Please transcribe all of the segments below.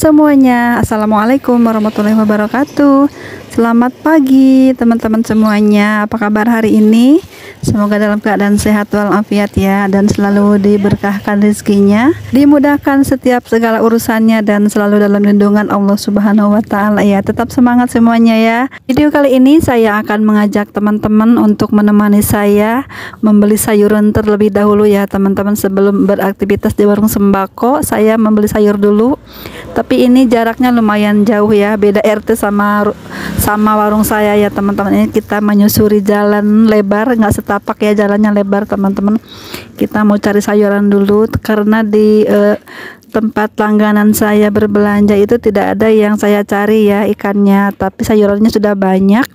semuanya, assalamualaikum warahmatullahi wabarakatuh. Selamat pagi teman-teman semuanya. Apa kabar hari ini? Semoga dalam keadaan sehat walafiat ya, dan selalu diberkahkan rezekinya, dimudahkan setiap segala urusannya, dan selalu dalam lindungan Allah Subhanahu wa Ta'ala ya. Tetap semangat semuanya ya. Video kali ini saya akan mengajak teman-teman untuk menemani saya membeli sayuran terlebih dahulu ya teman-teman. Sebelum beraktivitas di warung sembako, saya membeli sayur dulu. Tapi ini jaraknya lumayan jauh ya, beda RT sama warung saya ya teman-teman. Ini kita menyusuri jalan lebar, nggak setapak ya, jalannya lebar teman-teman. Kita mau cari sayuran dulu karena di tempat langganan saya berbelanja itu tidak ada yang saya cari ya ikannya, tapi sayurannya sudah banyak.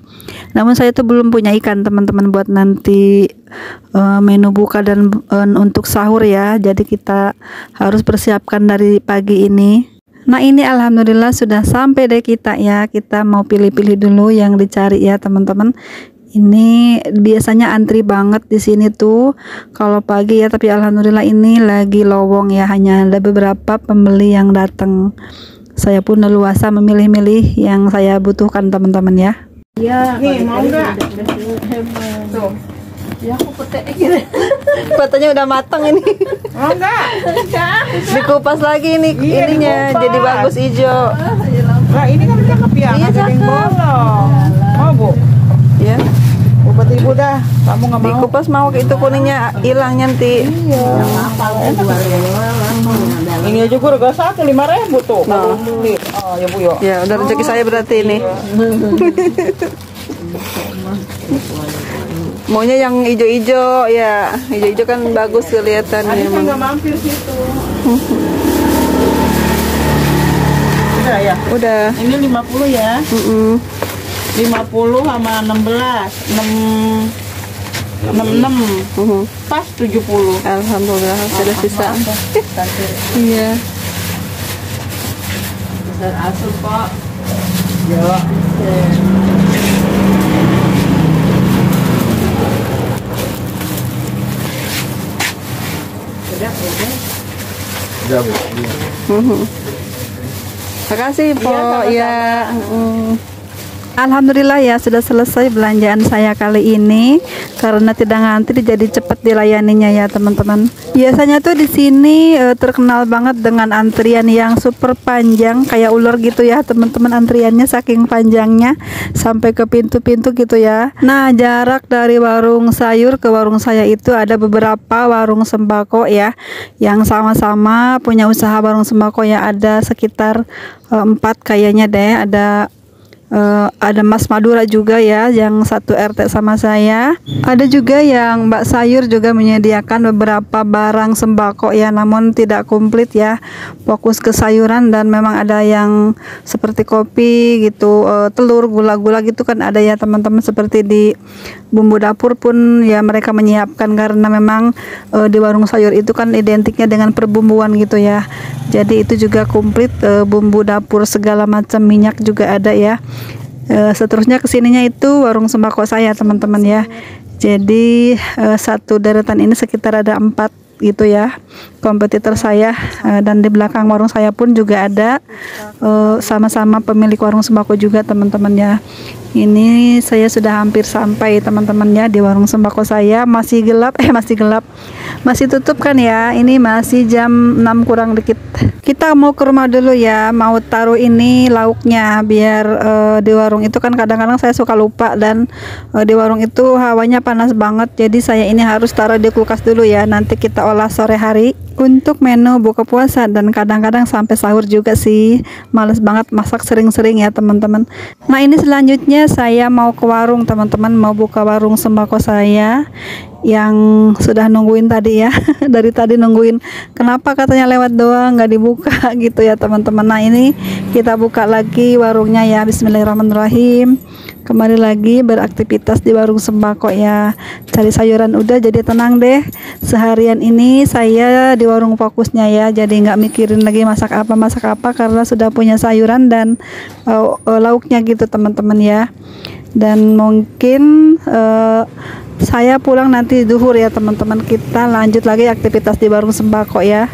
Namun saya tuh belum punya ikan teman-teman buat nanti menu buka dan untuk sahur ya. Jadi kita harus persiapkan dari pagi ini. Nah ini alhamdulillah sudah sampai deh kita ya. Kita mau pilih-pilih dulu yang dicari ya teman-teman. Ini biasanya antri banget di sini tuh kalau pagi ya, tapi alhamdulillah ini lagi lowong ya, hanya ada beberapa pembeli yang datang. Saya pun leluasa memilih-milih yang saya butuhkan teman-teman ya. Iya, nih mau nggak? Tuh, ya aku petek gitu. Patanya udah matang ini. Mau nggak? Dikupas lagi nih Iya, ininya, dikupas. jadi bagus hijau. Nah ini kan cakep ya, Iya, ada yang cakep. bolong. Mau bu? Ya, Buat ibu dah, kamu nggak mau? dikupas mau itu kuningnya hilang nanti. Iya. Ini aja gue harga 1.500 tuh. Nah. Kalau beli. Oh ya bu ya. Ya, udah rezeki saya berarti ini. Maunya yang hijau-hijau ya, hijau-hijau kan bagus kelihatannya Ada emang. nggak mampir situ. Udah ya. Udah. Ini 50 ya. 50 sama 16. 66. Pas 70. Alhamdulillah sudah sisa. Iya. Besar asup pak. Ya. Makasih Po sama-sama. ya. Alhamdulillah ya sudah selesai belanjaan saya kali ini, karena tidak ngantri jadi cepat dilayaninya ya teman-teman. Biasanya tuh di sini terkenal banget dengan antrian yang super panjang kayak ular gitu ya teman-teman, antriannya saking panjangnya sampai ke pintu-pintu gitu ya. Nah jarak dari warung sayur ke warung saya itu ada beberapa warung sembako ya yang sama-sama punya usaha warung sembako ya, ada sekitar 4 kayaknya deh. Ada Mas Madura juga ya yang satu RT sama saya. Ada juga yang Mbak Sayur juga menyediakan beberapa barang sembako ya, namun tidak komplit ya, fokus ke sayuran. Dan memang ada yang seperti kopi gitu, telur, gula-gula gitu kan ada ya teman-teman. Seperti di bumbu dapur pun ya mereka menyiapkan, karena memang di warung sayur itu kan identiknya dengan perbumbuan gitu ya. Jadi itu juga komplit, bumbu dapur segala macam, minyak juga ada ya. Seterusnya kesininya itu warung sembako saya teman-teman ya. Jadi satu deretan ini sekitar ada 4 gitu ya kompetitor saya, dan di belakang warung saya pun juga ada sama-sama pemilik warung sembako juga teman-teman ya. Ini saya sudah hampir sampai teman-teman ya di warung sembako saya. Masih gelap, masih tutup kan ya, ini masih jam 6 kurang dikit. Kita mau ke rumah dulu ya, mau taruh ini lauknya biar di warung itu kan kadang-kadang saya suka lupa, dan di warung itu hawanya panas banget, jadi saya ini harus taruh di kulkas dulu ya, nanti kita olah sore hari untuk menu buka puasa, dan kadang-kadang sampai sahur juga sih. Males banget masak sering-sering ya teman-teman. Nah ini selanjutnya saya mau ke warung teman-teman, mau buka warung sembako saya yang sudah nungguin tadi ya. Dari tadi nungguin, kenapa katanya lewat doang nggak dibuka gitu ya teman-teman. Nah ini kita buka lagi warungnya ya. Bismillahirrahmanirrahim. Kembali lagi beraktivitas di warung sembako ya, cari sayuran udah, jadi tenang deh. Seharian ini saya di warung fokusnya ya, jadi nggak mikirin lagi masak apa karena sudah punya sayuran dan lauknya gitu teman-teman ya. Dan mungkin saya pulang nanti duhur ya teman-teman. Kita lanjut lagi aktivitas di warung sembako ya.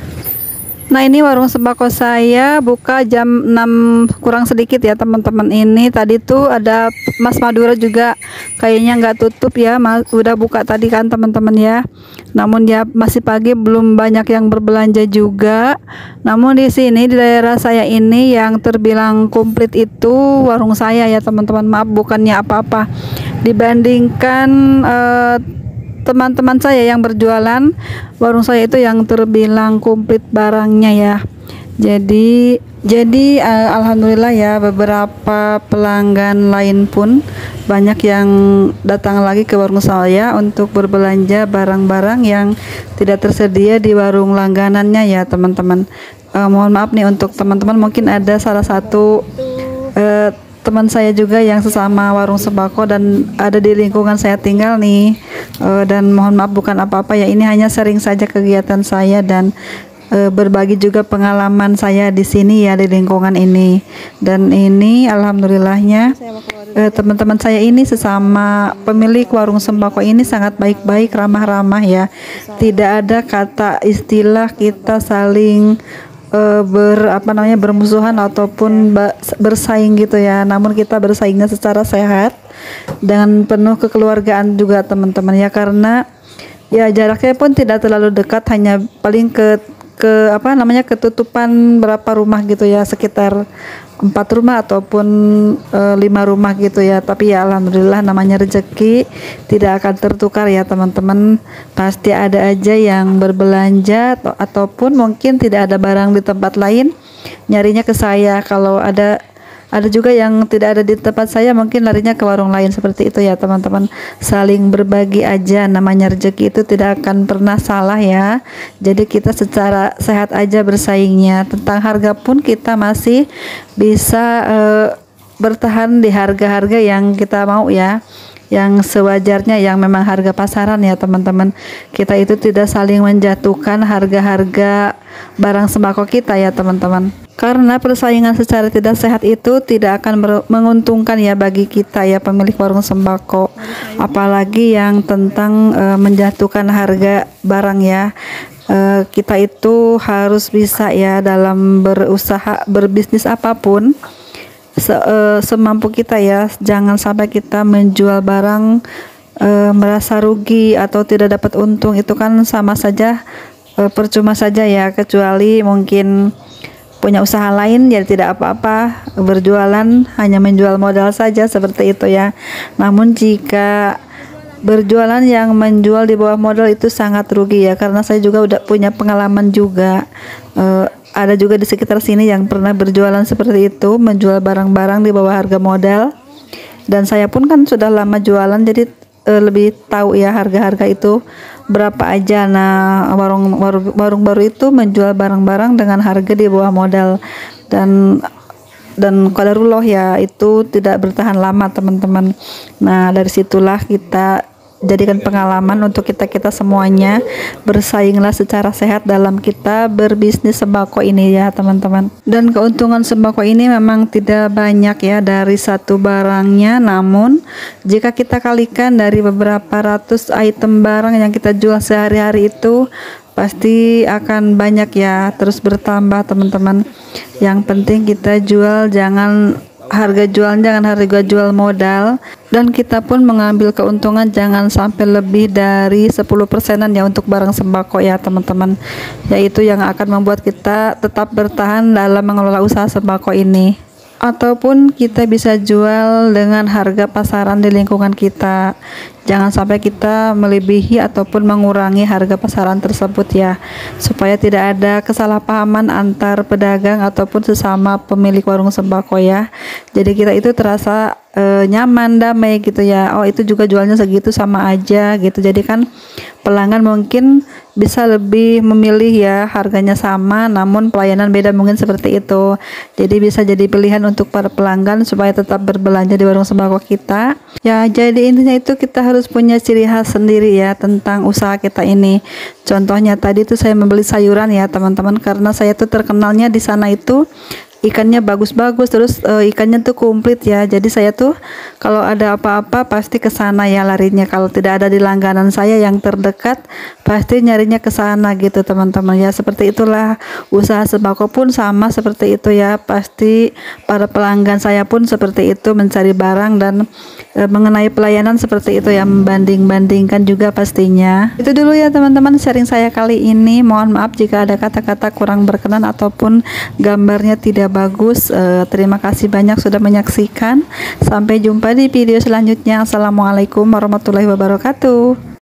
Nah, ini warung sembako saya buka jam 6 kurang sedikit ya teman-teman. Ini tadi tuh ada Mas Madura juga kayaknya nggak tutup ya, udah buka tadi kan teman-teman ya. Namun ya masih pagi, belum banyak yang berbelanja juga. Namun di sini di daerah saya ini yang terbilang komplit itu warung saya ya teman-teman. Maaf, bukannya apa-apa dibandingkan teman-teman saya yang berjualan, warung saya itu yang terbilang komplit barangnya ya. Jadi alhamdulillah ya, beberapa pelanggan lain pun banyak yang datang lagi ke warung saya untuk berbelanja barang-barang yang tidak tersedia di warung langganannya ya teman-teman. Mohon maaf nih untuk teman-teman, mungkin ada salah satu teman saya juga yang sesama warung sembako dan ada di lingkungan saya tinggal nih, dan mohon maaf bukan apa-apa ya, ini hanya sharing saja kegiatan saya dan berbagi juga pengalaman saya di sini ya, di lingkungan ini. Dan ini alhamdulillahnya teman-teman saya ini sesama pemilik warung sembako ini sangat baik-baik, ramah-ramah ya, tidak ada kata istilah kita saling bermusuhan ataupun bersaing gitu ya. Namun kita bersaingnya secara sehat dengan penuh kekeluargaan juga teman-teman ya, karena ya jaraknya pun tidak terlalu dekat, hanya paling ketutupan berapa rumah gitu ya, sekitar 4 rumah ataupun 5 rumah gitu ya. Tapi ya alhamdulillah, namanya rezeki tidak akan tertukar ya teman-teman. Pasti ada aja yang berbelanja ataupun mungkin tidak ada barang di tempat lain, nyarinya ke saya. Kalau ada juga yang tidak ada di tempat saya, mungkin larinya ke warung lain, seperti itu ya teman-teman. Saling berbagi aja, namanya rezeki itu tidak akan pernah salah ya. Jadi kita secara sehat aja bersaingnya. Tentang harga pun kita masih bisa bertahan di harga-harga yang kita mau ya, yang sewajarnya, yang memang harga pasaran ya teman-teman. Kita itu tidak saling menjatuhkan harga-harga barang sembako kita ya teman-teman, karena persaingan secara tidak sehat itu tidak akan menguntungkan ya bagi kita ya pemilik warung sembako. Apalagi yang tentang menjatuhkan harga barang ya. Kita itu harus bisa ya dalam berusaha berbisnis apapun, semampu kita ya. Jangan sampai kita menjual barang merasa rugi atau tidak dapat untung, itu kan sama saja percuma saja ya, kecuali mungkin punya usaha lain jadi tidak apa-apa, berjualan hanya menjual modal saja, seperti itu ya. Namun jika berjualan yang menjual di bawah modal itu sangat rugi ya, karena saya juga udah punya pengalaman juga. Ada juga di sekitar sini yang pernah berjualan seperti itu, menjual barang-barang di bawah harga modal. Dan saya pun kan sudah lama jualan, jadi lebih tahu ya harga-harga itu berapa aja. Nah, warung baru itu menjual barang-barang dengan harga di bawah modal, dan qadarullah ya, itu tidak bertahan lama teman-teman. Nah, dari situlah kita jadikan pengalaman untuk kita semuanya, bersainglah secara sehat dalam kita berbisnis sembako ini ya teman-teman. Dan keuntungan sembako ini memang tidak banyak ya dari satu barangnya, namun jika kita kalikan dari beberapa ratus item barang yang kita jual sehari-hari itu, pasti akan banyak ya, terus bertambah teman-teman. Yang penting kita jual, harga jual modal, dan kita pun mengambil keuntungan jangan sampai lebih dari 10%-an ya untuk barang sembako ya teman-teman, yaitu yang akan membuat kita tetap bertahan dalam mengelola usaha sembako ini. Ataupun kita bisa jual dengan harga pasaran di lingkungan kita, jangan sampai kita melebihi ataupun mengurangi harga pasaran tersebut ya, supaya tidak ada kesalahpahaman antar pedagang ataupun sesama pemilik warung sembako ya. Jadi kita itu terasa nyaman, damai gitu ya. Oh, itu juga jualnya segitu, sama aja gitu. Jadi kan pelanggan mungkin bisa lebih memilih ya, harganya sama namun pelayanan beda, mungkin seperti itu. Jadi bisa jadi pilihan untuk para pelanggan supaya tetap berbelanja di warung sembako kita ya. Jadi intinya itu kita harus punya ciri khas sendiri ya tentang usaha kita ini. Contohnya tadi tuh saya membeli sayuran ya teman-teman, karena saya tuh terkenalnya di sana itu ikannya bagus-bagus, terus ikannya tuh komplit ya. Jadi saya tuh kalau ada apa-apa pasti ke sana ya larinya. Kalau tidak ada di langganan saya yang terdekat, pasti nyarinya ke sana gitu teman-teman ya. Seperti itulah usaha sembako pun sama seperti itu ya. Pasti para pelanggan saya pun seperti itu, mencari barang dan mengenai pelayanan seperti itu ya, membanding-bandingkan juga pastinya. Itu dulu ya teman-teman sharing saya kali ini. Mohon maaf jika ada kata-kata kurang berkenan ataupun gambarnya tidak bagus. Terima kasih banyak sudah menyaksikan. Sampai jumpa di video selanjutnya. Assalamualaikum warahmatullahi wabarakatuh.